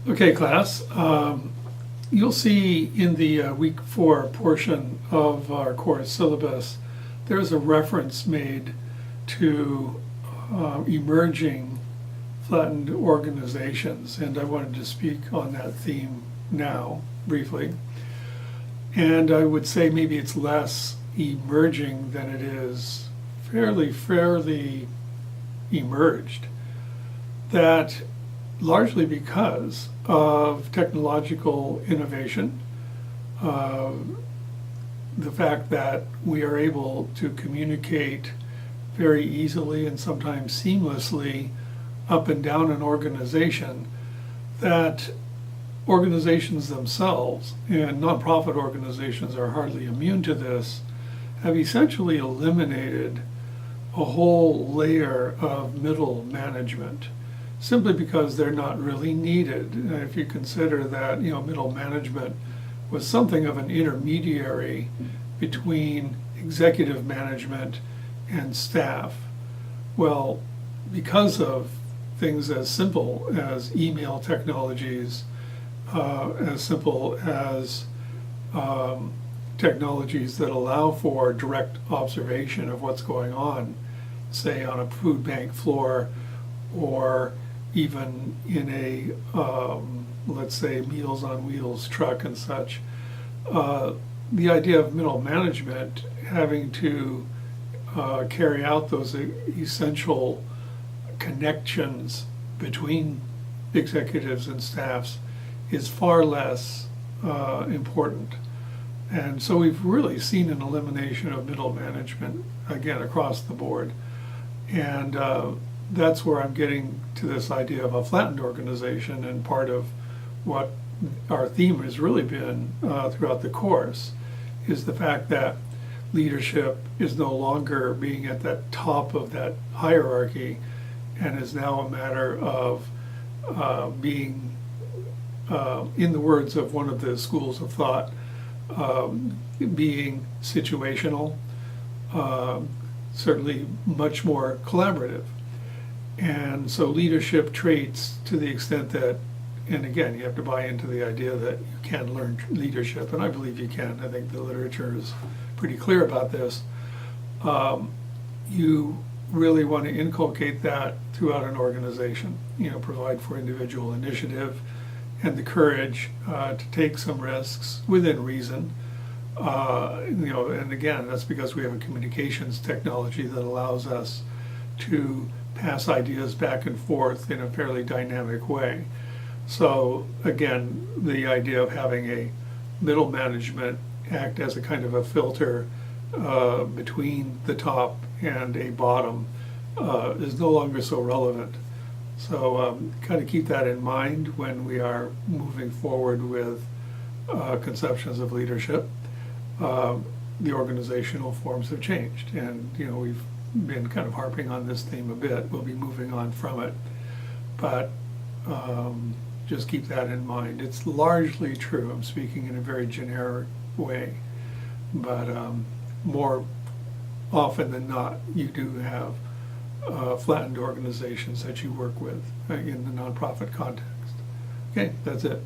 Okay, class. You'll see in the week 4 portion of our course syllabus, there's a reference made to emerging flattened organizations, and I wanted to speak on that theme now, briefly. And I would say maybe it's less emerging than it is fairly emerged. That largely because of technological innovation, the fact that we are able to communicate very easily and sometimes seamlessly up and down an organization, that organizations themselves, and nonprofit organizations are hardly immune to this, have essentially eliminated a whole layer of middle management, simply because they're not really needed. If you consider that, middle management was something of an intermediary between executive management and staff. Well, because of things as simple as email technologies, as simple as technologies that allow for direct observation of what's going on, say on a food bank floor, or even in a, let's say, Meals on Wheels truck and such. The idea of middle management having to carry out those essential connections between executives and staffs is far less important. And so we've really seen an elimination of middle management, again, across the board. And that's where I'm getting to this idea of a flattened organization, and part of what our theme has really been throughout the course is the fact that leadership is no longer being at the top of that hierarchy, and is now a matter of being, in the words of one of the schools of thought, being situational, certainly much more collaborative. And so leadership traits, to the extent that, and again, you have to buy into the idea that you can learn leadership, and I believe you can. I think the literature is pretty clear about this. You really want to inculcate that throughout an organization, provide for individual initiative and the courage to take some risks within reason. And again, that's because we have a communications technology that allows us to pass ideas back and forth in a fairly dynamic way. So again, the idea of having a middle management act as a kind of a filter between the top and a bottom is no longer so relevant. So kind of keep that in mind when we are moving forward with conceptions of leadership. The organizational forms have changed, and we've been kind of harping on this theme a bit. We'll be moving on from it, but just keep that in mind. It's largely true. I'm speaking in a very generic way, but more often than not, you do have flattened organizations that you work with in the nonprofit context. Okay, that's it.